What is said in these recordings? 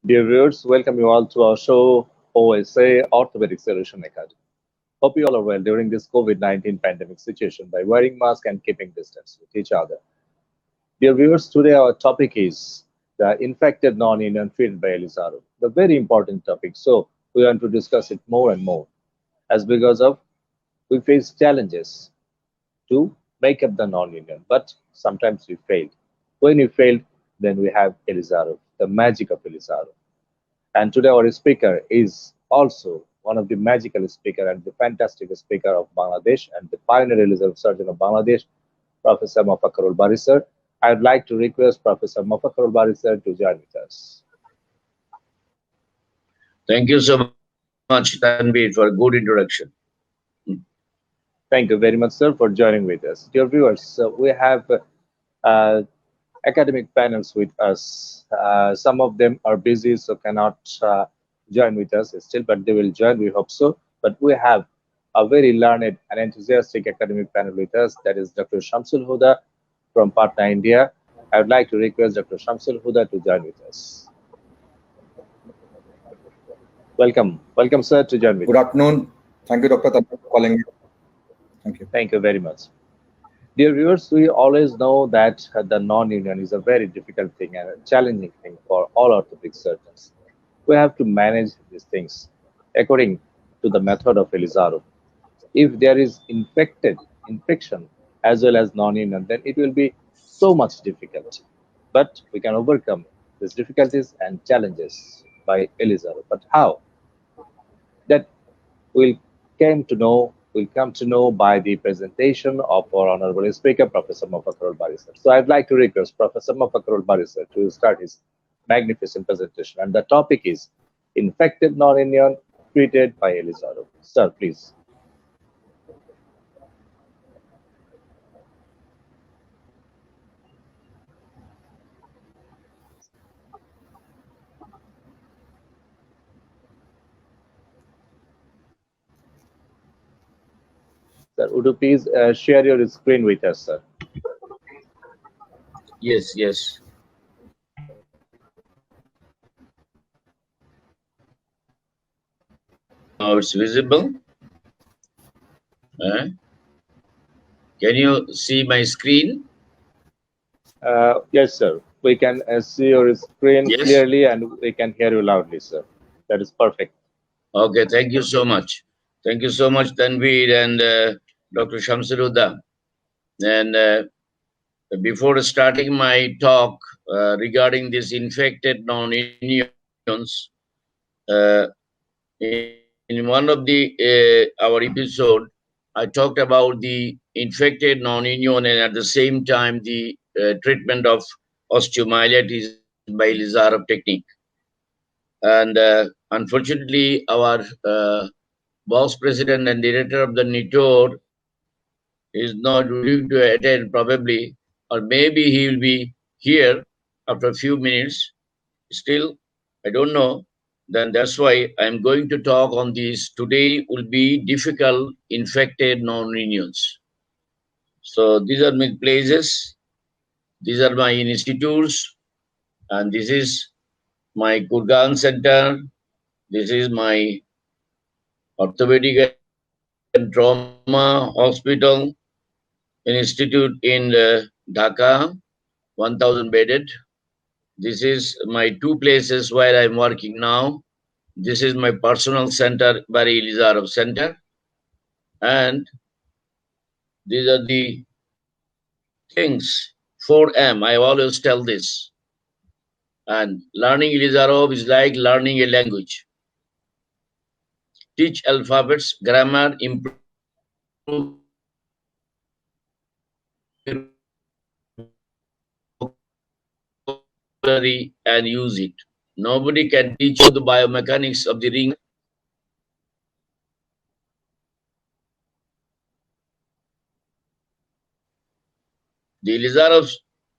Dear viewers, welcome you all to our show, OSA Orthopedic Solution Academy. Hope you all are well during this COVID-19 pandemic situation by wearing masks and keeping distance with each other. Dear viewers, today our topic is the infected non-union treated by Ilizarov. The very important topic. So we want to discuss it more and more as because of we face challenges to make up the non-union, but sometimes we failed. When we failed, then we have Ilizarov, the magic of Ilizarov. And today our speaker is also one of the magical speaker and the fantastic speaker of Bangladesh and the pioneer reserve surgeon of Bangladesh, Professor Mofakarul Barisar. I would like to request Professor Mofakarul Barisar to join with us. Thank you so much, Tanvir, for a good introduction. Thank you very much, sir, for joining with us. Dear viewers, we have uh, academic panels with us. Some of them are busy, so cannot join with us still, but they will join, we hope so. But we have a very learned and enthusiastic academic panel with us, that is Dr. Shamsul Huda from Patna, India. I would like to request Dr. Shamsul Huda to join with us. Welcome, sir, to join with Good us. afternoon. Thank you, Dr. Tanvir, for calling me. Thank you. Thank you very much. Dear viewers, we always know that the non-union is a very difficult thing and a challenging thing for all orthopedic surgeons. We have to manage these things according to the method of Ilizarov. If there is infection as well as non-union, then it will be so much difficult. But we can overcome these difficulties and challenges by Ilizarov. But how? That will come to know by the presentation of our honorable speaker, Professor Mofakarul Barisar. So I'd like to request Professor Mofakarul Barisar to start his magnificent presentation. And the topic is infected non-union treated by Ilizarov. Sir, please. Sir, would you please share your screen with us, sir? Yes. Now it's visible. Can you see my screen? Yes, sir. We can see your screen Yes. clearly and we can hear you loudly, sir. That is perfect. Okay, thank you so much. Thank you so much, Tanvir and Dr. Shamsuddin. And before starting my talk regarding this infected non-unions, in one of the our episode, I talked about the infected non-union and at the same time the treatment of osteomyelitis by Ilizarov technique. And unfortunately, our vice president and director of the NITOR is not willing to attend probably, or maybe he will be here after a few minutes. Still, I don't know. Then that's why I'm going to talk on this. Today will be difficult infected non-unions. So these are my places. These are my institutes. And this is my Gurgaon Center. This is my orthopedic and trauma hospital institute in Dhaka, 1,000 bedded. This is my two places where I'm working now. This is my personal center, Bari Ilizarov Center. And these are the things, 4M, I always tell this. And learning Ilizarov is like learning a language. Teach alphabets, grammar, improve vocabulary, and use it. Nobody can teach you the biomechanics of the ring. The Ilizarov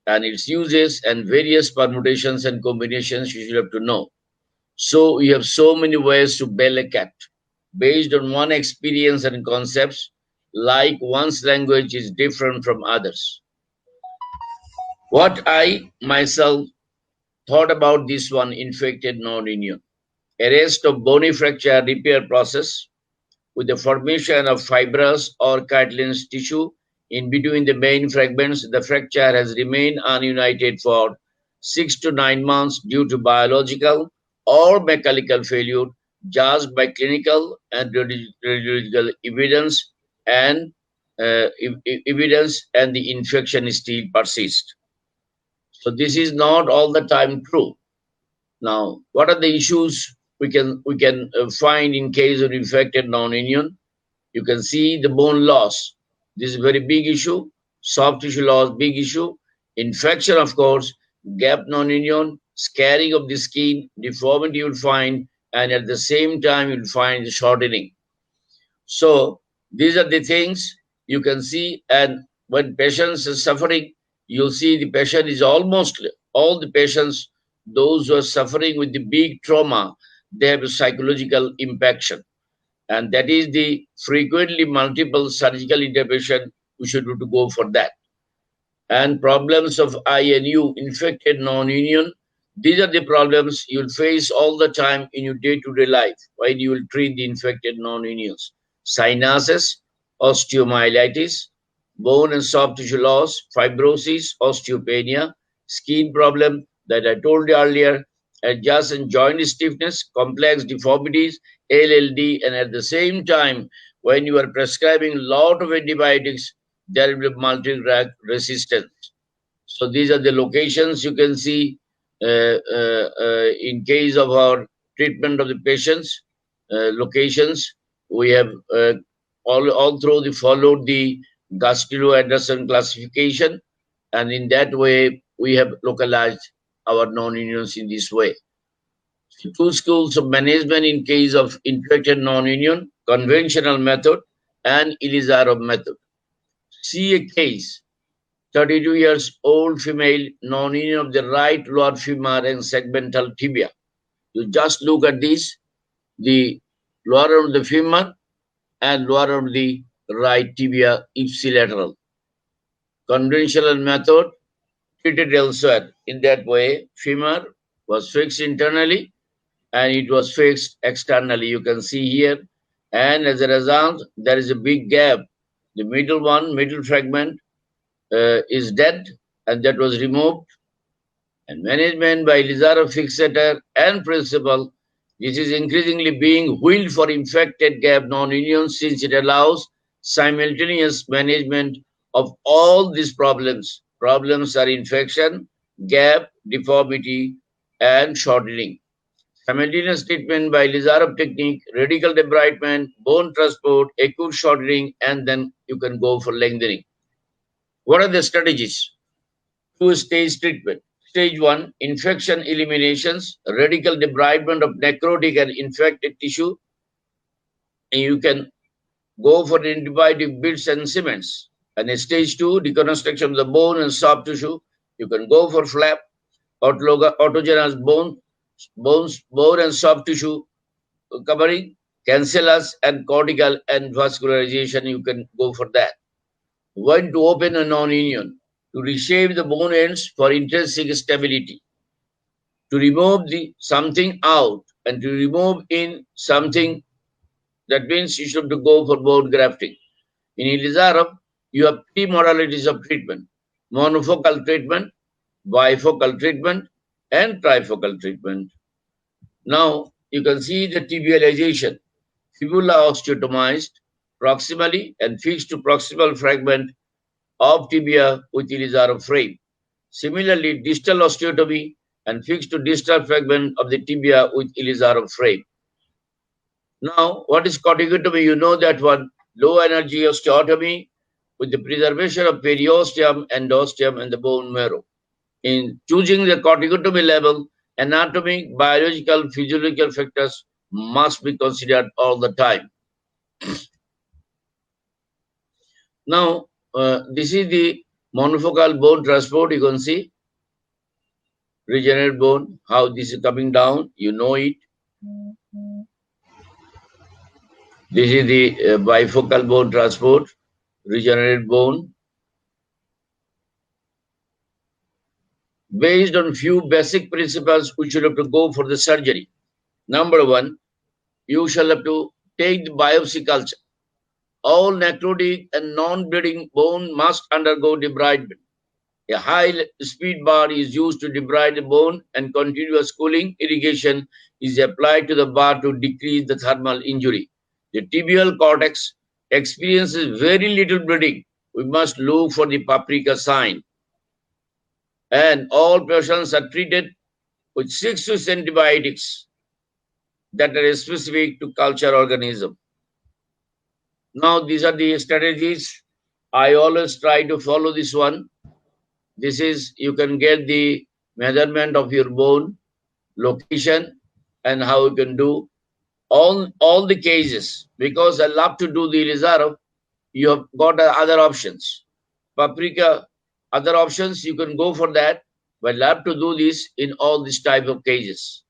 and its uses and various permutations and combinations you should have to know. So you have so many ways to bell a cat based on one experience and concepts, like one's language is different from others. What I myself thought about this one, infected nonunion. Arrest of bony fracture repair process with the formation of fibrous or cartilage tissue in between the main fragments. The fracture has remained ununited for 6 to 9 months due to biological or mechanical failure, judged by clinical and radiological evidence, and evidence, and the infection still persists. So this is not all the time true. Now, what are the issues we can find in case of infected nonunion? You can see the bone loss. This is a very big issue. Soft tissue loss, big issue. Infection, of course, gap nonunion, scarring of the skin, deformity you will find, and at the same time you will find the shortening. So these are the things you can see, and when patients are suffering, you'll see the patient is almost all the patients, those who are suffering with the big trauma, they have a psychological impaction. And that is the frequently multiple surgical intervention, we should do to go for that. And problems of INU, infected non-union, these are the problems you'll face all the time in your day-to-day life while you will treat the infected non-unions. Sinuses, osteomyelitis, bone and soft tissue loss, fibrosis, osteopenia, skin problem that I told you earlier, adjacent joint stiffness, complex deformities, LLD, and at the same time, when you are prescribing a lot of antibiotics, there will be multi-drug resistance. So these are the locations you can see in case of our treatment of the patients. Locations we have all through the followed the Gastineau Anderson classification, and in that way we have localized our non-unions in this way. So 2 schools of management in case of infected non-union: conventional method and Ilizarov method. See a case, 32 years old female, non-union of the right lower femur and segmental tibia. You just look at this, the lower of the femur and lower of the right tibia ipsilateral. Conventional method treated elsewhere. In that way, femur was fixed internally and it was fixed externally. You can see here. And as a result, there is a big gap. The middle fragment is dead, and that was removed. And management by Ilizarov fixator and principal, this is increasingly being wheeled for infected gap non-unions since it allows simultaneous management of all these problems. Problems are infection, gap, deformity, and shortening. Simultaneous treatment by Ilizarov technique, radical debridement, bone transport, acute shortening, and then you can go for lengthening. What are the strategies? 2-stage treatment. Stage 1, infection eliminations, radical debridement of necrotic and infected tissue. And you can go for antibiotic bits and cements. And in stage 2, deconstruction of the bone and soft tissue. You can go for flap, autogenous bone and soft tissue covering, cancellous and cortical and vascularization. You can go for that. When to open a non-union, to reshape the bone ends for intrinsic stability, to remove something out and to remove in something. That means you should go for bone grafting. In Ilizarov, you have 3 modalities of treatment: monofocal treatment, bifocal treatment, and trifocal treatment. Now you can see the tibialization. Fibula osteotomized proximally and fixed to proximal fragment of tibia with Ilizarov frame. Similarly, distal osteotomy and fixed to distal fragment of the tibia with Ilizarov frame. Now, what is corticotomy? You know that one. Low energy osteotomy with the preservation of periosteum, endosteum, and the bone marrow. In choosing the corticotomy level, anatomic, biological, physiological factors must be considered all the time. Now, this is the monofocal bone transport. You can see regenerate bone, how this is coming down, you know it. This is the bifocal bone transport, regenerate bone. based on few basic principles which you have to go for the surgery. Number one, you shall have to take the biopsy culture. All necrotic and non-bleeding bone must undergo debridement. A high-speed bar is used to debride the bone, and continuous cooling irrigation is applied to the bar to decrease the thermal injury. The tibial cortex experiences very little bleeding. We must look for the paprika sign. And all patients are treated with 6 to 7 antibiotics that are specific to culture organism. Now, these are the strategies. I always try to follow this one. This is, you can get the measurement of your bone, location, and how you can do all the cases. Because I love to do the Ilizarov, you have got other options. Paprika, other options, you can go for that, but I love to do this in all these type of cases.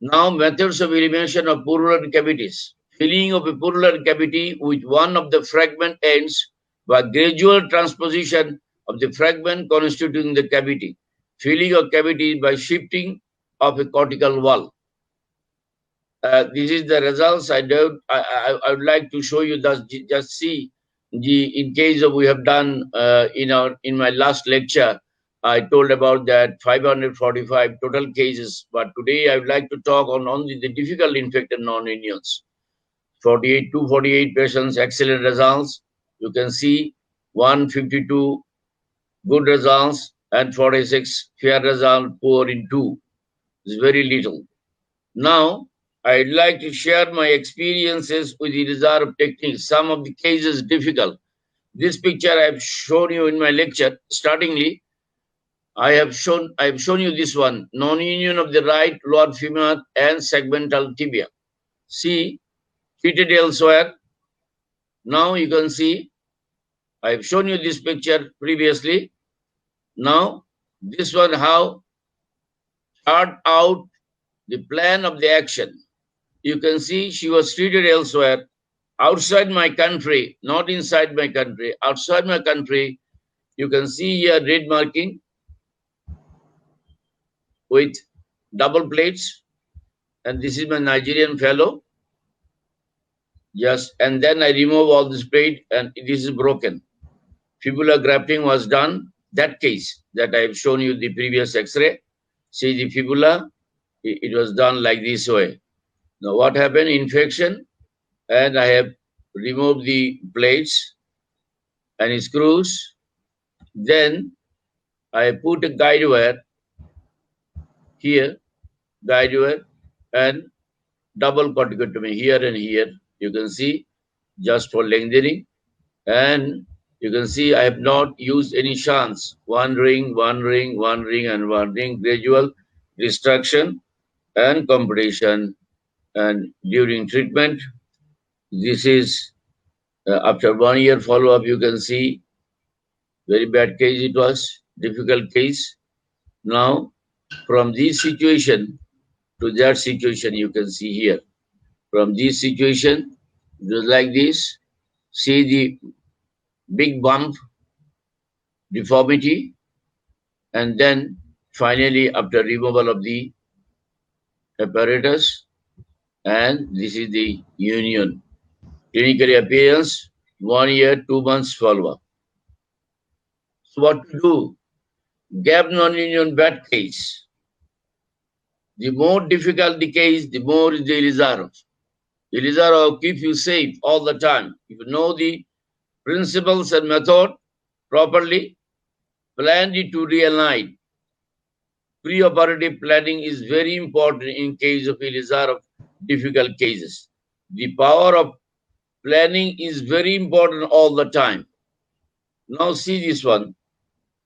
Now, methods of elimination of purulent cavities. Filling of a purulent cavity with one of the fragment ends by gradual transposition of the fragment constituting the cavity. Filling of cavity by shifting of a cortical wall. This is the results. I would like to show you that. Just see in case of we have done in my last lecture. I told about that 545 total cases, but today I would like to talk on only the difficult infected non-Indians. 248 patients, excellent results. You can see 152 good results and 46 fair result, poor in 2. It's very little. Now, I'd like to share my experiences with the Ilizarov technique. Some of the cases difficult. This picture I have shown you in my lecture. Startingly, I have shown you this one, non-union of the right lower femur and segmental tibia. See, treated elsewhere. Now you can see, I have shown you this picture previously. Now, this one, how chart out the plan of the action. You can see she was treated elsewhere, outside my country, not inside my country, outside my country. You can see here red marking with double plates, and this is my Nigerian fellow. Yes, and then I remove all this plate, and this is broken. Fibula grafting was done. That case that I have shown you the previous X-ray. See the fibula, it was done like this way. Now what happened? Infection, and I have removed the plates and screws. Then I put a guide wire here, guide wire, and double corticotomy here and here. You can see just for lengthening, and you can see I have not used any shunts. One ring, one ring, one ring, and one ring. Gradual destruction and compression. And during treatment, this is after 1 year follow-up. You can see very bad case it was, difficult case. Now, from this situation to that situation, you can see here. From this situation, just like this, see the big bump, deformity, and then finally after removal of the apparatus, and this is the union. Clinical appearance, 1 year, 2 months follow-up. So what to do? Gap non-union bad case. The more difficult the case, the more is the Ilizarov. Ilizarov keep you safe all the time. If you know the principles and method properly, plan it to realign. Pre-operative planning is very important in case of Ilizarov difficult cases. The power of planning is very important all the time. Now see this one.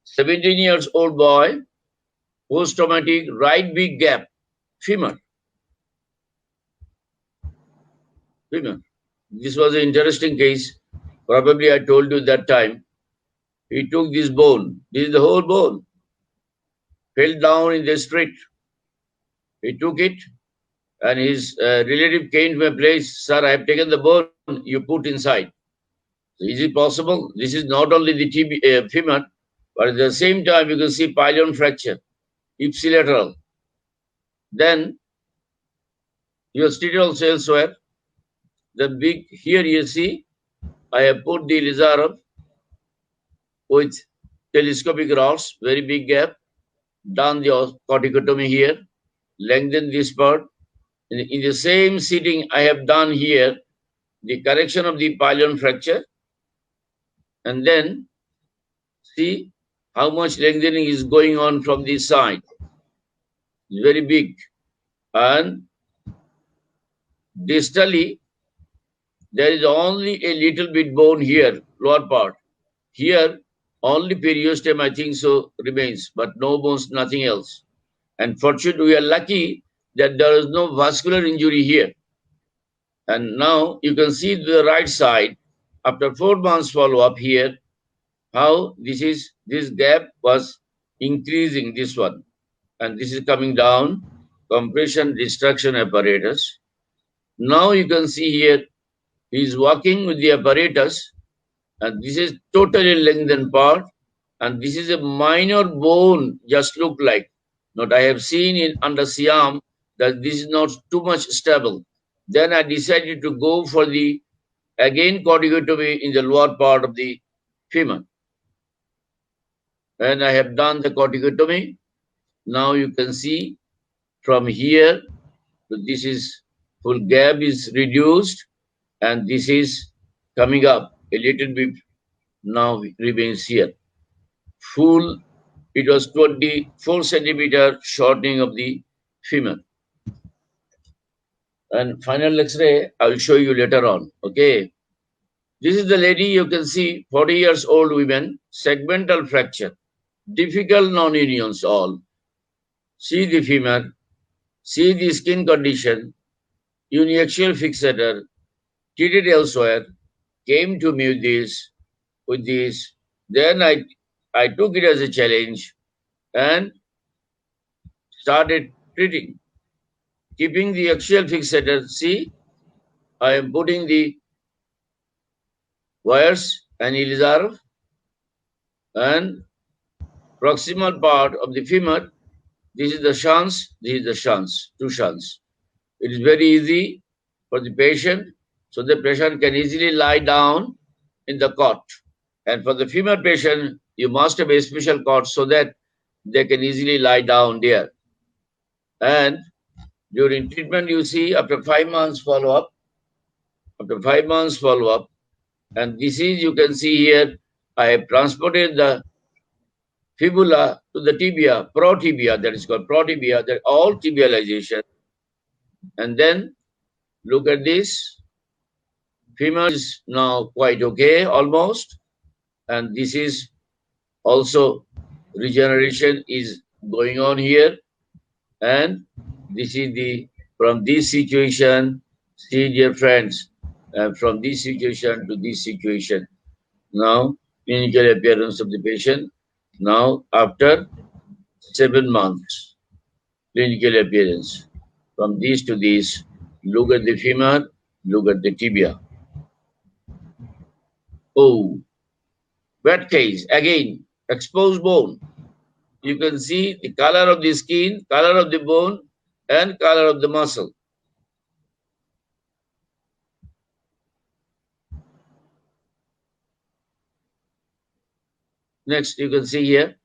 17 years old boy, post-traumatic right big gap, femur. Femur. This was an interesting case. Probably I told you that time. He took this bone. This is the whole bone. Fell down in the street. He took it, and his relative came to my place. Sir, I have taken the bone you put inside. So is it possible? This is not only the femur, but at the same time you can see pilon fracture. ipsilateral. Then you have stated also elsewhere. The big, here you see, I have put the Ilizarov with telescopic rods, very big gap, done the corticotomy here, lengthen this part. In the same seating I have done here, the correction of the pilon fracture, and then see how much lengthening is going on from this side. It's very big. And distally, there is only a little bit bone here, lower part. Here, only periosteum, I think so, remains, but no bones, nothing else. And fortunately, we are lucky that there is no vascular injury here. And now you can see the right side, after 4 months follow-up here, how this gap was increasing, this one. And this is coming down, compression destruction apparatus. Now you can see here, he is working with the apparatus, and this is totally lengthened part, and this is a minor bone, just look like. Not I have seen in under Siam that this is not too much stable. Then I decided to go for the again corticotomy in the lower part of the femur. And I have done the corticotomy. Now you can see from here, this is full gap is reduced, and this is coming up a little bit. Now remains here. Full, it was 24 centimeter shortening of the femur. And final X-ray, I will show you later on. Okay. This is the lady, you can see, 40 years old women, segmental fracture, difficult non-unions all. See the femur, see the skin condition, uniaxial fixator, treated elsewhere, came to me with this. Then I took it as a challenge and started treating. Keeping the axial fixator, see, I am putting the wires and Ilizarov and proximal part of the femur. This is the shunts, this is the shunts, two shunts. It is very easy for the patient, so the patient can easily lie down in the cot. And for the femur patient, you must have a special cot so that they can easily lie down there. And during treatment, you see, after 5 months follow-up, and this is, you can see here, I have transported the fibula to the tibia, protibia, that is called protibia, that all tibialization. And then look at this. Femur is now quite okay, almost. And this is also regeneration is going on here. And this is the, from this situation, see dear friends, from this situation to this situation. Now, clinical appearance of the patient. Now, after 7 months, clinical appearance. From this to this, look at the femur, look at the tibia. Oh, wet case, again, exposed bone. You can see the color of the skin, color of the bone, and color of the muscle. Next, you can see here,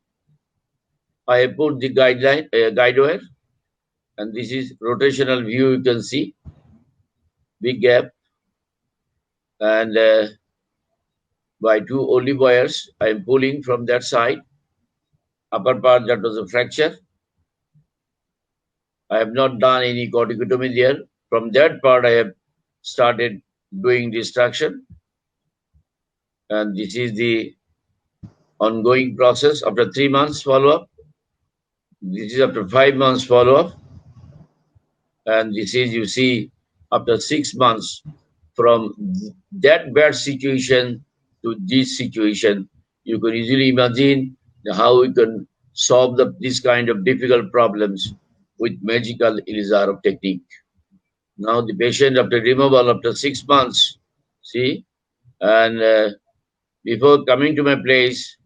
I have put the guide wire, and this is rotational view, you can see, big gap, and by 2 olive wires, I am pulling from that side, upper part that was a fracture. I have not done any corticotomy there. From that part, I have started doing destruction, and this is the ongoing process after 3 months follow-up. This is after 5 months follow-up. And this is, you see, after 6 months from that bad situation to this situation, you can easily imagine how we can solve this kind of difficult problems with magical Ilizarov technique. Now the patient after removal after 6 months, see, and before coming to my place,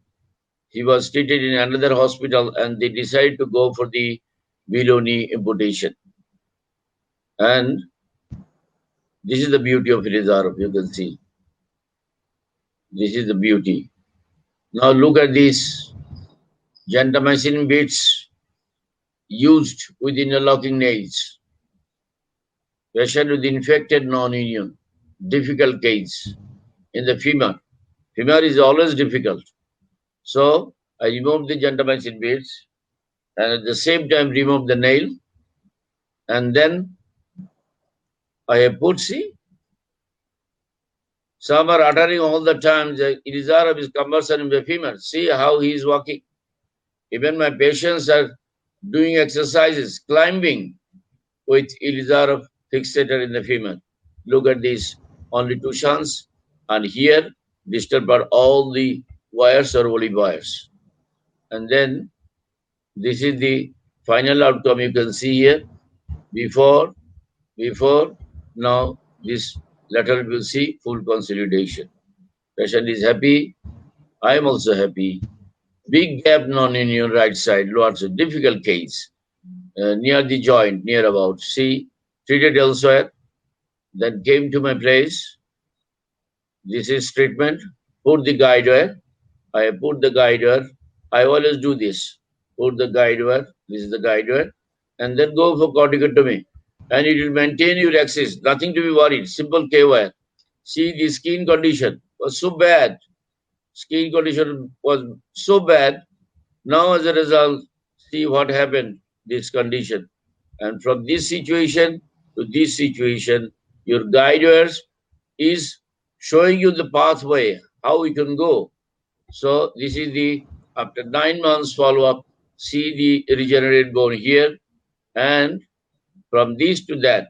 He was treated in another hospital, and they decided to go for the below knee amputation. And this is the beauty of Ilizarov, you can see. This is the beauty. Now look at these gentamicin beads used with interlocking nails. Patient with infected non-union, difficult case in the femur. Femur is always difficult. So I removed the gentamicin beads and at the same time removed the nail, and then I have put, see, some are uttering all the time that Ilizarov is cumbersome in the femur. See how he is walking. Even my patients are doing exercises, climbing with Ilizarov fixator in the femur. Look at this, only two shunts, and here distal part, all the wires are olive wires. And then this is the final outcome you can see here. Before, now this lateral will see full consolidation. Patient is happy. I am also happy. Big gap non-union right side, lots of difficult case. Near the joint, near about. See, treated elsewhere. Then came to my place. This is treatment. Put the guide wire. I put the guide wire. I always do this. Put the guide wire. This is the guide wire. And then go for corticotomy. And it will maintain your axis. Nothing to be worried. Simple K wire. See, the skin condition was so bad. Skin condition was so bad. Now, as a result, see what happened, this condition. And from this situation to this situation, your guide wires is showing you the pathway, how you can go. So this is the, after 9 months follow-up, see the regenerated bone here, and from this to that,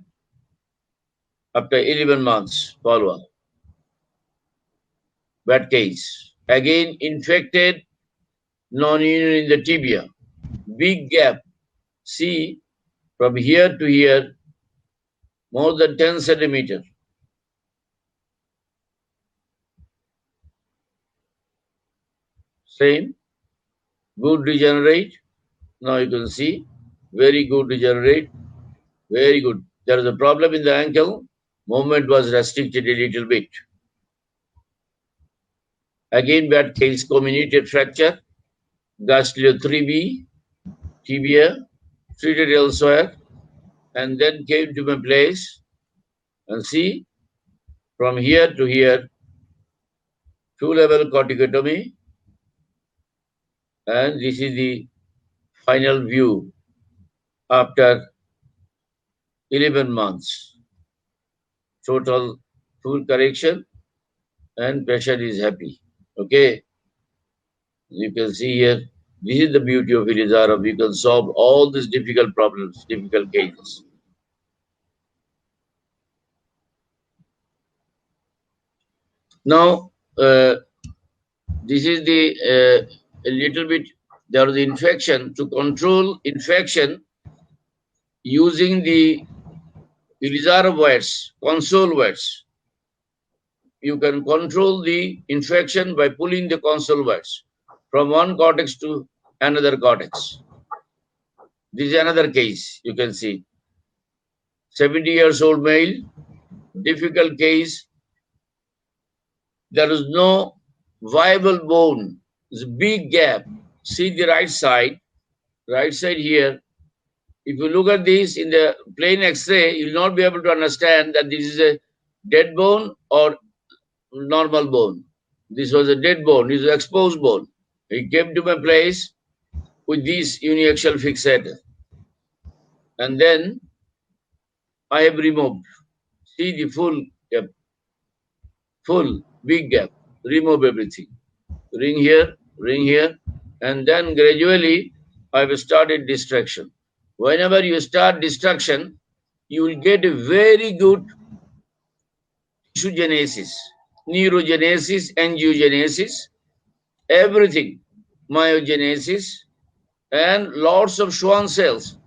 after 11 months follow-up. Bad case. Again, infected non-union in the tibia. Big gap. See, from here to here, more than 10 centimeters. Same. Good regenerate. Now you can see, very good regenerate. Very good. There is a problem in the ankle. Movement was restricted a little bit. Again, bad case, comminuted fracture. Gastreo 3B, tibia, treated elsewhere, and then came to my place. And see, from here to here, 2-level corticotomy. And this is the final view after 11 months. Total full correction, and patient is happy. Okay. You can see here, this is the beauty of Ilizarov. You can solve all these difficult problems, difficult cases. Now, this is the a little bit, there is infection. To control infection using the Ilizarov wires, console wires, you can control the infection by pulling the console wires from one cortex to another cortex. This is another case, you can see. 70 years old male, difficult case. There is no viable bone. There's a big gap. See the right side here. If you look at this in the plain X-ray, you will not be able to understand that this is a dead bone or normal bone. This was a dead bone. This is an exposed bone. He came to my place with this uniaxial fixator. And then I have removed. See the full gap. Full, big gap. Remove everything. Ring here. And then gradually I have started distraction. Whenever you start distraction, you will get a very good tissue genesis, neurogenesis, angiogenesis, everything, myogenesis, and lots of Schwann cells,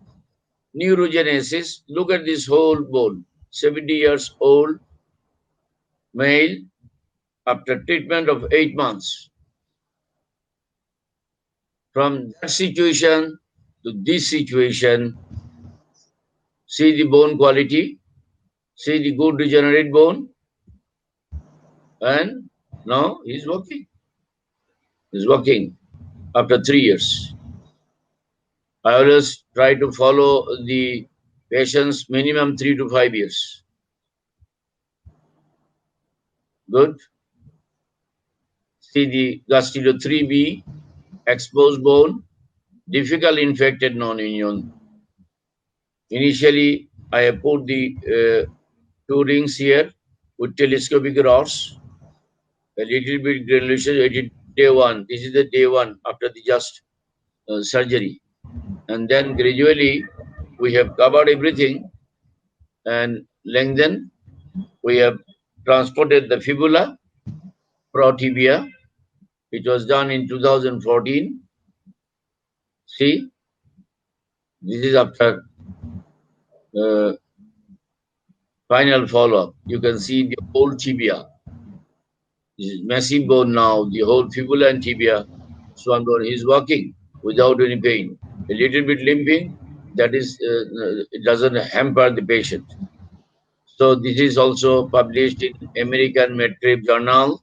neurogenesis. Look at this whole bone, 70 years old, male, after treatment of 8 months. From that situation to this situation, see the bone quality, see the good regenerate bone, and now he's working. He's working after 3 years. I always try to follow the patients minimum 3 to 5 years. Good. See the gastrilo 3B, exposed bone, difficult infected non-union. Initially, I have put the 2 rings here with telescopic rods, a little bit granulation, day 1. This is the day 1 after the just surgery. And then gradually, we have covered everything and lengthened. We have transported the fibula, protibia. It was done in 2014. See, this is after final follow-up. You can see the whole tibia. This is massive bone now, the whole fibula and tibia. Swan bone is working without any pain. A little bit limping, that is, it doesn't hamper the patient. So this is also published in American Medtrip Journal,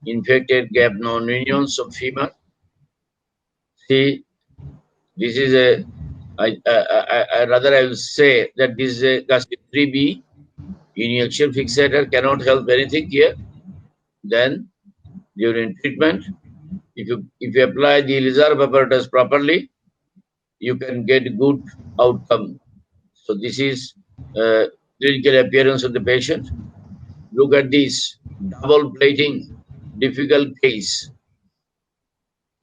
infected gap non-unions of femur. See, this is rather I will say that this is a gastric 3B, injection fixator cannot help anything here. Then during treatment, if you apply the Ilizarov apparatus properly, you can get good outcome. So this is clinical appearance of the patient. Look at this double plating, difficult case,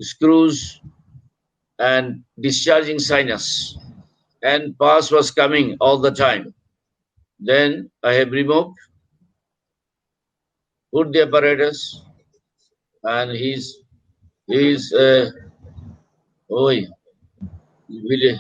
screws and discharging sinus, and pus was coming all the time. Then I have removed, put the apparatus, and he's oh, really.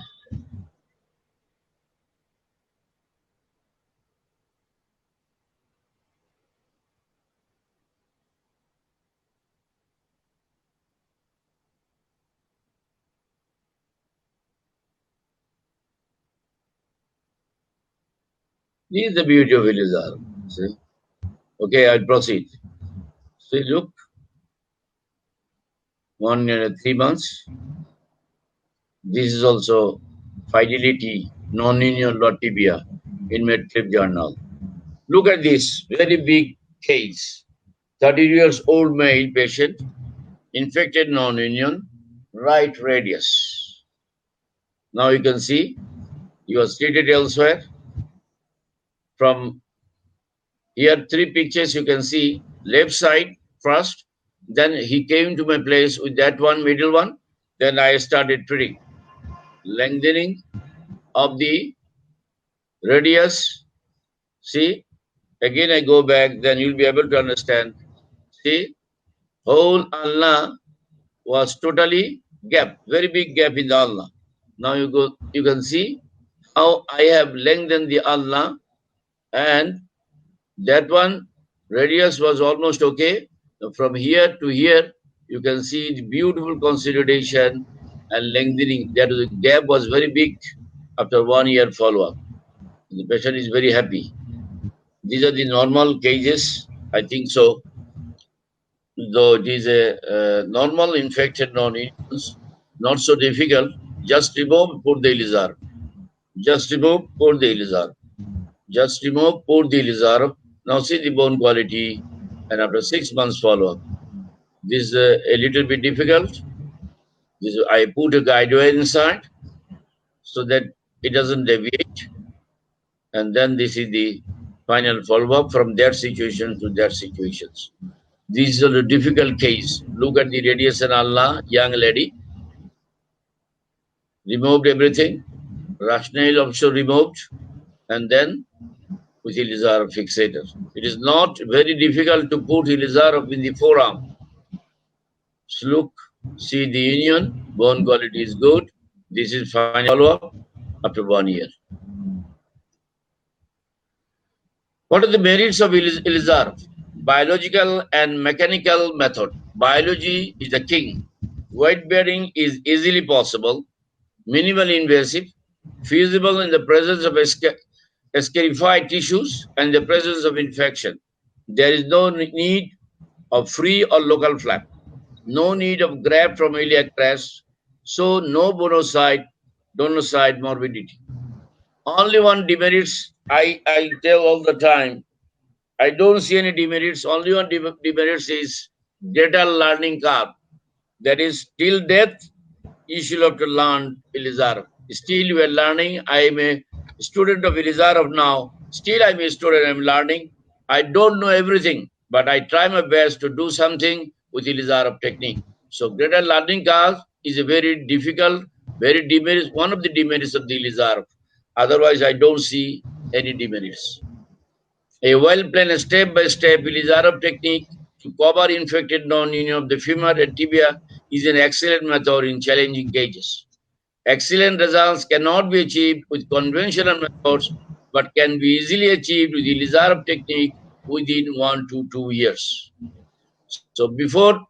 This is the beauty of Ilizarov. See? Okay, I'll proceed. See, look, 1 year and 3 months. This is also fidelity, non-union lot tibia in Medtrip Journal. Look at this very big case. 30 years old male patient, infected non-union, right radius. Now you can see he was treated elsewhere. From here, 3 pictures you can see. Left side first, then he came to my place with that one, middle one. Then I started treating. Lengthening of the radius. See, again I go back, then you'll be able to understand. See, whole ulna was totally gap, very big gap in the ulna. Now you can see how I have lengthened the ulna, and that one radius was almost okay. From here to here, you can see the beautiful consolidation and lengthening. That the gap was very big after 1 year follow-up. The patient is very happy. These are the normal cases, I think so. Though it is a normal infected non-unions, not so difficult. Just remove, put the Ilizarov. Just remove, put the Ilizarov. Just remove, put the Ilizarov. Now see the bone quality, and after 6 months follow-up. This is a little bit difficult. This I put a guide wire inside so that it doesn't deviate. And then this is the final follow-up from that situation to that situations. This is a difficult case. Look at the radiation ulna, young lady. Removed everything. Rationale also removed. And then with Ilizarov fixator. It is not very difficult to put Ilizarov in the forearm. So look, see the union, bone quality is good. This is final follow-up after 1 year. What are the merits of Ilizarov? Biological and mechanical method. Biology is the king. Weight bearing is easily possible, minimally invasive, feasible in the presence of escarified tissues and the presence of infection. There is no need of free or local flap, no need of graft from iliac crest, so no donocyte morbidity. Only one demerits, I tell all the time, I don't see any demerits. Only one demerits is data learning curve. That is, till death, you should have to learn Ilizarov. Still, you are learning. I am a student of Ilizarov now. Still, I'm a student. I'm learning. I don't know everything, but I try my best to do something with Ilizarov technique. So, greater learning curve is a very difficult, very demerits, one of the demerits of the Ilizarov. Otherwise, I don't see any demerits. A well-planned step-by-step Ilizarov technique to cover infected non-union of the femur and tibia is an excellent method in challenging cases. Excellent results cannot be achieved with conventional methods, but can be easily achieved with Ilizarov technique within 1 to 2 years. So before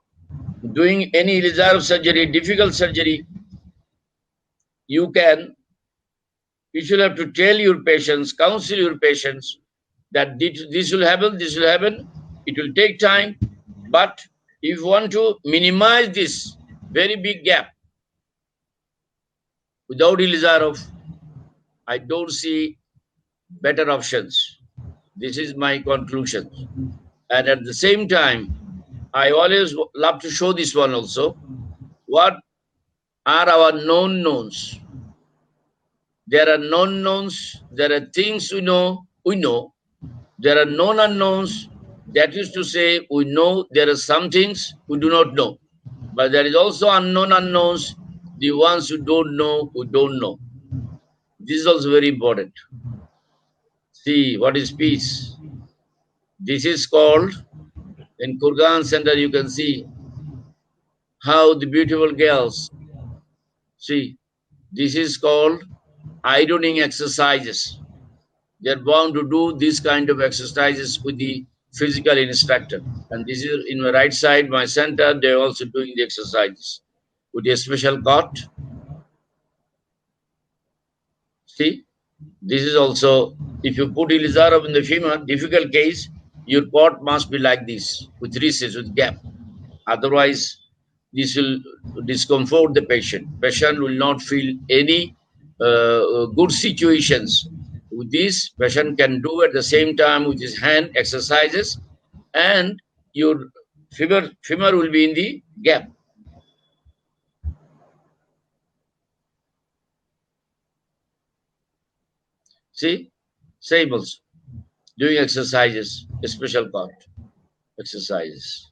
doing any Ilizarov surgery, difficult surgery, you should have to tell your patients, counsel your patients that this will happen, it will take time, but if you want to minimize this very big gap, without Ilizarov, I don't see better options. This is my conclusion. And at the same time, I always love to show this one also. What are our known knowns? There are known knowns, there are things we know. There are known unknowns. That is to say, we know there are some things we do not know. But there is also unknown unknowns, the ones who don't know, who don't know. This is also very important. See, what is peace? This is called, in Kurgan Center, you can see how the beautiful girls, see, this is called ironing exercises. They're bound to do this kind of exercises with the physical instructor. And this is in my right side, my center, they're also doing the exercises with a special cot. See, this is also, if you put Ilizarov in the femur, difficult case, your cot must be like this, with recess, with gap. Otherwise, this will discomfort the patient. Patient will not feel any good situations. With this, patient can do at the same time with his hand exercises, and your femur will be in the gap. See, same also. Doing exercises, a special part, exercises.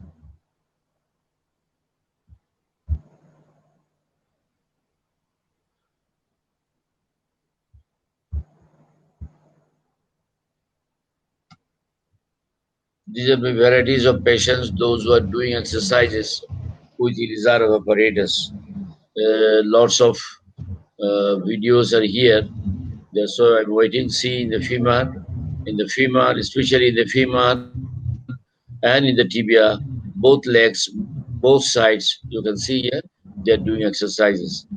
These are the varieties of patients, those who are doing exercises with Ilizarov apparatus. Lots of videos are here. So I'm waiting to see in the femur, especially in the femur and in the tibia, both legs, both sides, you can see here, they're doing exercises.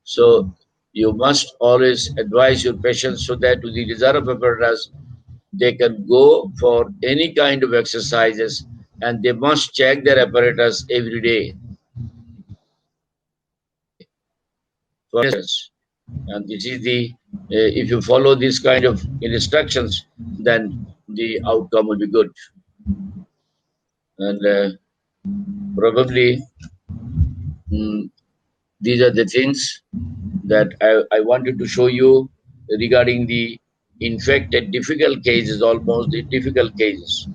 So you must always advise your patients so that with the Ilizarov apparatus, they can go for any kind of exercises, and they must check their apparatus every day for exercise. And this is the, if you follow this kind of instructions, then the outcome will be good. And probably these are the things that I wanted to show you regarding the infected difficult cases, almost the difficult cases.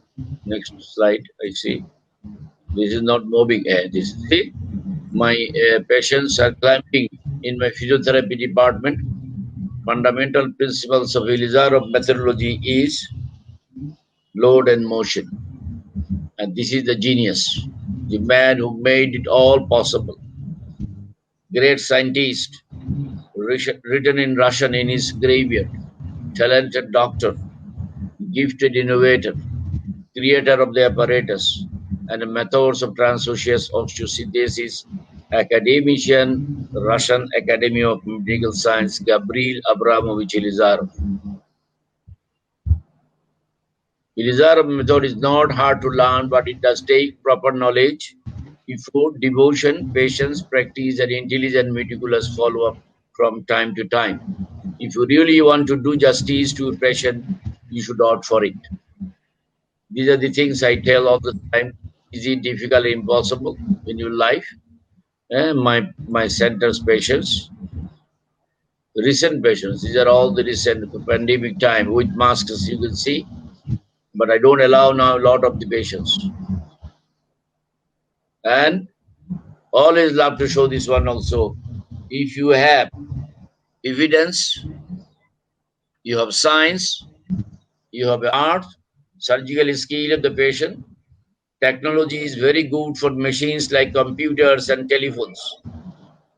Next slide, I see. This is not mobbing. This see, my patients are climbing in my physiotherapy department. Fundamental principles of Ilizarov methodology is load and motion. And this is the genius, the man who made it all possible. Great scientist, written in Russian in his graveyard, talented doctor, gifted innovator, creator of the apparatus and the methods of transosseous osteosynthesis academician, Russian Academy of Medical Science, Gabriel Abramovich Ilizarov. Ilizarov method is not hard to learn, but it does take proper knowledge, effort, devotion, patience, practice, and intelligent, meticulous follow-up from time to time. If you really want to do justice to your patient, you should opt for it. These are the things I tell all the time. Easy, difficult, impossible in your life. My center's patients, recent patients, these are all the recent pandemic time with masks, you can see. But I don't allow now a lot of the patients. And always love to show this one also. If you have evidence, you have science, you have art, surgical skill of the patient, technology is very good for machines like computers and telephones.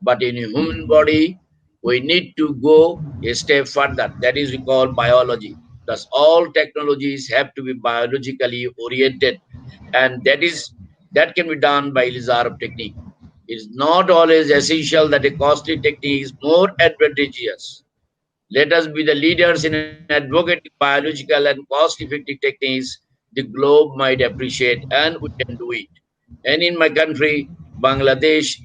But in a human body, we need to go a step further. That is we call biology. Thus, all technologies have to be biologically oriented, and that can be done by Ilizarov technique. It is not always essential that a costly technique is more advantageous. Let us be the leaders in advocating biological and cost-effective techniques the globe might appreciate, and we can do it. And in my country, Bangladesh,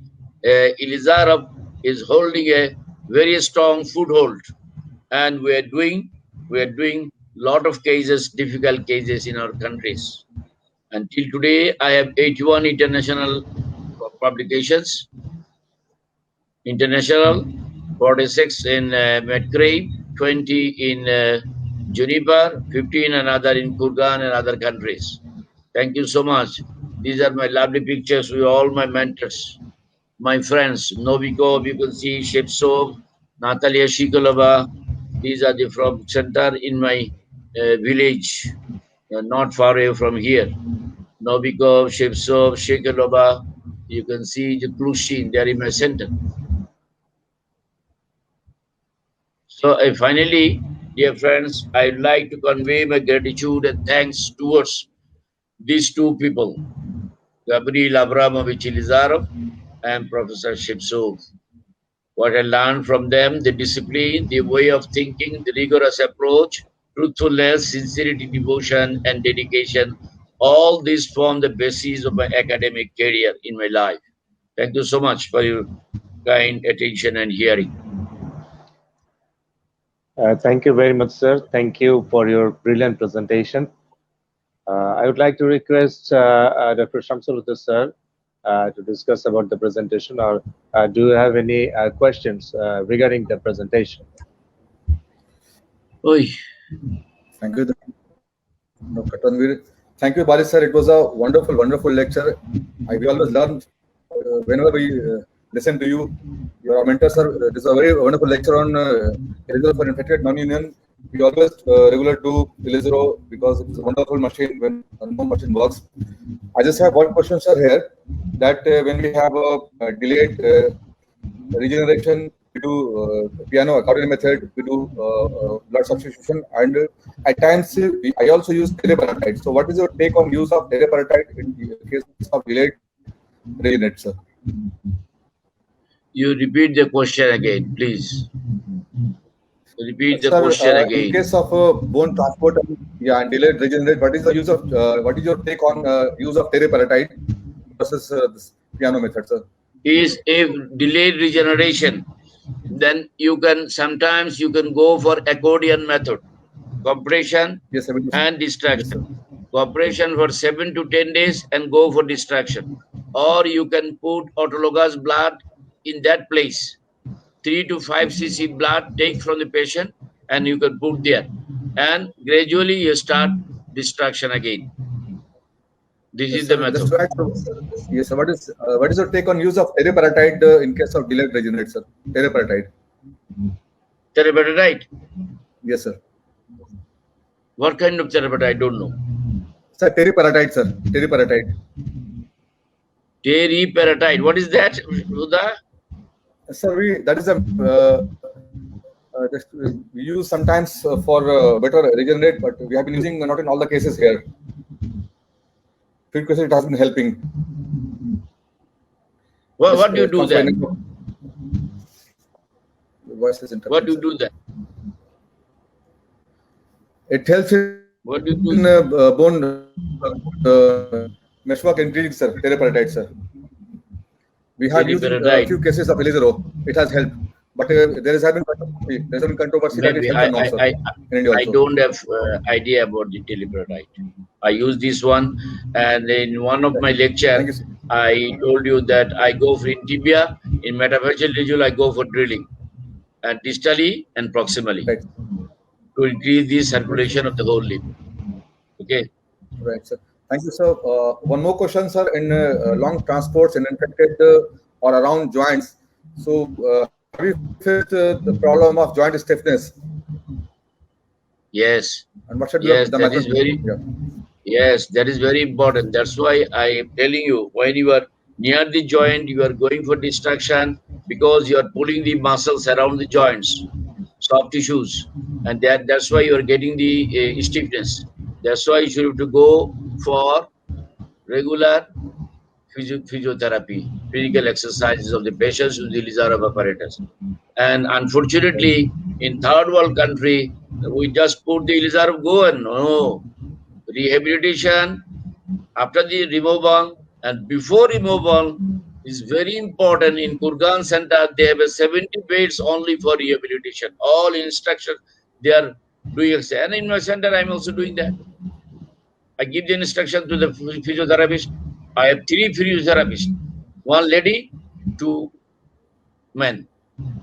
Ilizarov is holding a very strong foothold, and we are doing lot of cases, difficult cases in our countries. Until today, I have 81 international publications, international, 46 in Medgrave, 20 in Juniper, 15 another in Kurgan and other countries. Thank you so much. These are my lovely pictures with all my mentors, my friends, Novikov, you can see Shepsov, Natalia Shikolova. These are the from center in my village, not far away from here. Novikov, Shepsov, Shikolova. You can see the Plushin, they are in my center. So finally, dear friends, I'd like to convey my gratitude and thanks towards these two people, Gabriel Abramovich Ilizarov and Professor Shipsov. What I learned from them, the discipline, the way of thinking, the rigorous approach, truthfulness, sincerity, devotion, and dedication, all these form the basis of my academic career in my life. Thank you so much for your kind attention and hearing. Thank you very much, sir. Thank you for your brilliant presentation. I would like to request Dr. Shamsuluddin sir to discuss about the presentation, or do you have any questions regarding the presentation? Oy. Thank you, Dr. Tanvir. Thank you, Bali sir. It was a wonderful, wonderful lecture. We always learn whenever we listen to you. You are our mentor, sir. This is a very wonderful lecture on Ilizarov for infected non-union. We always regular to Ilizarov because it's a wonderful machine when no machine works. I just have one question, sir, here. That when we have a delayed regeneration, we do piano accordion method, we do blood substitution, and at times I also use teriparatide. So what is your take on use of teriparatide in case of delayed regenerate, sir? You repeat the question again, please. Repeat the Sir, question again. in case of bone transport, and delayed regenerate, what is the use of what is your take on use of teriparatide versus this piano method, sir? Is if delayed regeneration, then you can sometimes you can go for accordion method, compression Yes, and distraction. Yes, Compression for 7 to 10 days and go for distraction. Or you can put autologous blood in that place. 3 to 5 cc blood take from the patient and you can put there. And gradually you start distraction again. This yes, is the sir. method. Just to add, yes, sir. What is your take on use of teriparatide in case of delayed regenerate, sir? Teriparatide. Teriparatide? Yes, sir. What kind of teriparatide? I don't know. Sir, teriparatide, sir. Teriparatide. Teriparatide. What is that, Ruda? Sir, that is a just, we use sometimes for better regenerate, but we have been using not in all the cases here. Few cases it has been helping. What do you do comes by then? network. Voice is What do interrupting, you sir. do then? It helps in What do you do? bone meshwork increasing, sir. Teriparatide, sir. We had used in a Teriparatide. few cases of Ilizarov. It has helped, but there has been controversy. There has been controversy that it Maybe helps or not, sir. In India I also. don't have idea about the teriparatide. I use this one, and in one of my lecture, Thank you, sir. I told you that I go for in tibia, in metaphyseal region, I go for drilling, and distally and proximally Right, to increase the right, sir. circulation of the whole limb. Okay. Right, sir. Thank you, sir. One more question, sir. In long transports in infected or around joints, so have you faced the problem of joint stiffness? Yes. And what should be the Yes, that management? is very. Yeah, Yes, that is very important. That's why I am telling you, when you are near the joint, you are going for distraction because you are pulling the muscles around the joints, soft tissues, and that's why you are getting the stiffness. That's why you should have to go for regular physiotherapy, physical exercises of the patients with the Ilizarov apparatus. And right, unfortunately, in third world country, we just put the Ilizarov go and no rehabilitation after the removal and before removal is very important. In Kurgan Center, they have a 70 beds only for rehabilitation. All instructions they are doing. And in my center, I'm also doing that. I give the instruction to the physiotherapist. I have 3 physiotherapists, one lady, 2 men,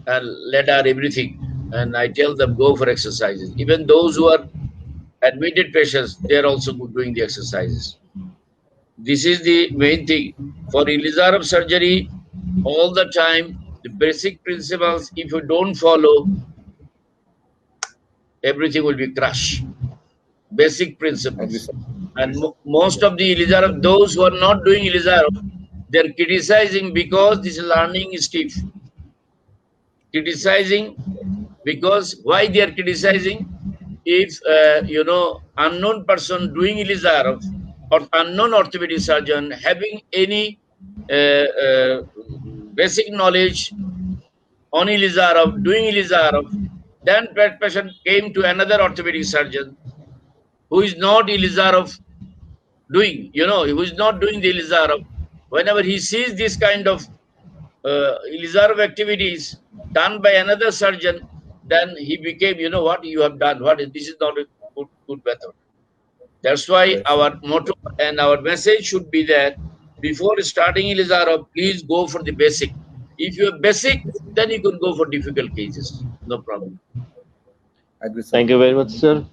and let her everything. And I tell them go for exercises. Even those who are admitted patients, they are also doing the exercises. This is the main thing. For Ilizarov surgery, all the time, the basic principles, if you don't follow, everything will be crushed. Basic agree, principles. sir. And most of the Ilizarov, those who are not doing Ilizarov, they're criticizing because this learning is stiff. Criticizing because why they are criticizing? If unknown person doing Ilizarov or unknown orthopedic surgeon having any uh, uh, basic knowledge on Ilizarov, doing Ilizarov, then that patient came to another orthopedic surgeon who is not Ilizarov doing, who is not doing the Ilizarov. Whenever he sees this kind of Ilizarov activities done by another surgeon, then he became, what you have done, this is not a good method. That's why Right, sir. our motto and our message should be that before starting Ilizarov, please go for the basic. If you have basic, then you can go for difficult cases. No problem. Agree, sir. Thank you very much, sir.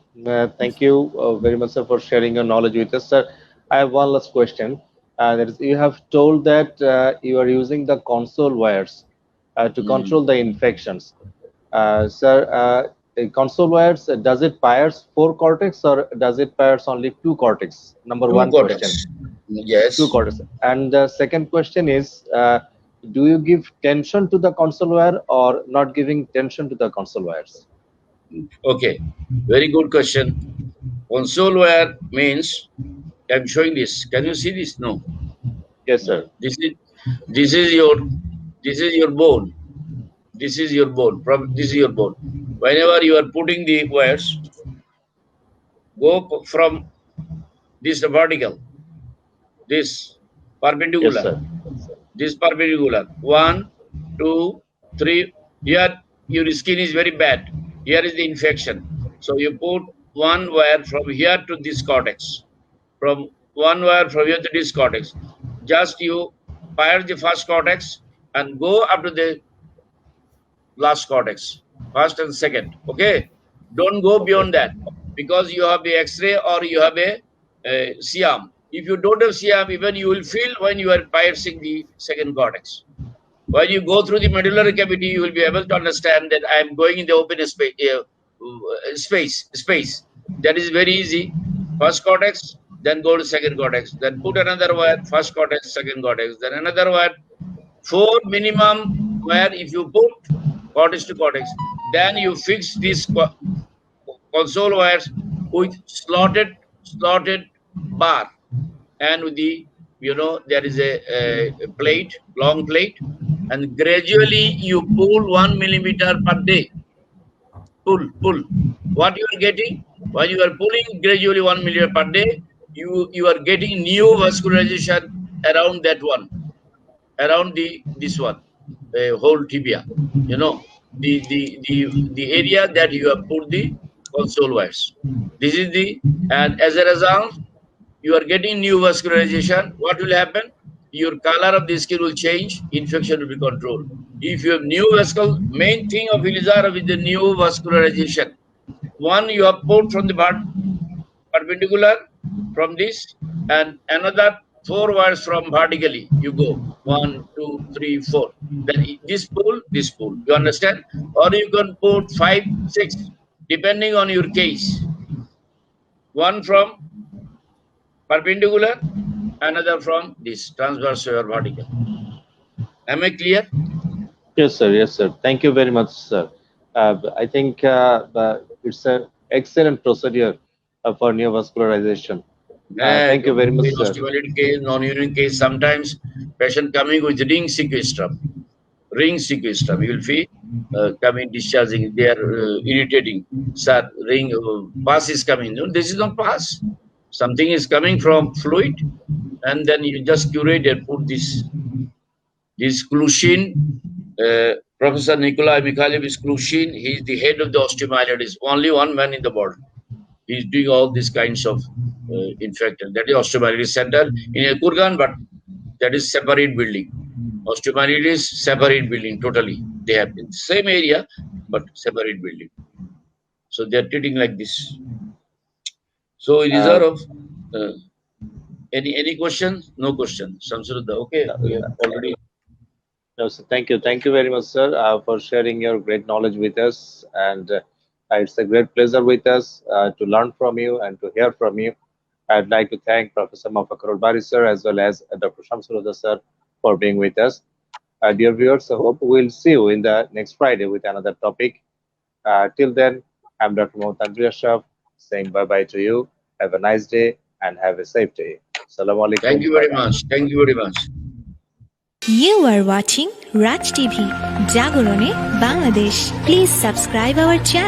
Thank you very much, sir, for sharing your knowledge with us, sir. I have one last question. That is, you have told that you are using the console wires to Mm. control the infections. Sir, the console wires, does it fires 4 cortex or does it fires only 2 cortex? Number Two one question. cortex. Two Yes. cortex. And the second question is, do you give tension to the console wire or not giving tension to the console wires? Okay. Very good question. Console wire means I'm showing this. Can you see this? No. Yes, No. sir. This is your bone. This is your bone. This is your bone. Whenever you are putting the wires, go from this vertical, this Yes, perpendicular, sir. this perpendicular. 1, 2, 3. Here your skin is very bad. Here is the infection. So you put one wire from here to this cortex. From one wire from here to this cortex. Just you fire the first cortex and go up to the last cortex, first and second. Okay, don't go Okay. beyond that because you have the X-ray or you have a CM. If you don't have CM, even you will feel when you are piercing the second cortex. When you go through the medullary cavity, you will be able to understand that I am going in the open space. Space. That is very easy. First cortex, then go to second cortex, then put another wire. First cortex, second cortex, then another wire. 4 minimum where if you put cortex to cortex, then you fix these console wires with slotted bar and with the there is a plate, long plate, and gradually you pull 1 millimeter per day. Pull. What you are getting? While you are pulling gradually 1 millimeter per day, you are getting new vascularization around that one, around this one, whole tibia. The area that you have put the console wires. This is and as a result, you are getting new vascularization. What will happen? Your color of the skin will change. Infection will be controlled. If you have new main thing of Ilizarov is the new vascularization. One you have put from the perpendicular from this, and another 4 wires from vertically. You go 1, 2, 3, 4. Then this pull. You understand? Or you can put 5, 6, depending on your case. One from perpendicular, another from this transverse or vertical. Am I clear? Yes, sir. Yes, sir. Thank you very much, sir. I think it's an excellent procedure for neovascularization. Thank you very much, In sir. osteomality case, non-union case, sometimes patient coming with ring sequestrum. You will feel coming discharging. They are irritating. Sir, ring pus is coming. No, this is not pus. Something is coming from fluid, and then you just curate and put this Klushin. Professor Nikolai Mikhailovich Klushin, he is the head of the osteomyelitis. Only one man in the world. He is doing all these kinds of infection. That is osteomyelitis center in Kurgan, but that is separate building. Osteomyelitis separate building totally. They have in the same area, but separate building. So they are treating like this. So Ilizarov, any question? No question. Samsudda, okay. We have already. No, sir. Thank you. Thank you very much, sir, for sharing your great knowledge with us. And it's a great pleasure with us to learn from you and to hear from you. I'd like to thank Professor Mafakarul Bari, sir, as well as Dr. Shamsuddin, sir, for being with us. Dear viewers, I hope we'll see you in the next Friday with another topic. Till then, I'm Dr. Mohammed Ashraf saying bye-bye to you. Have a nice day and have a safe day. Assalamu alaikum. Thank you very much. Thank you very much. You are watching Raj TV, Jagorone, Bangladesh. Please subscribe our channel.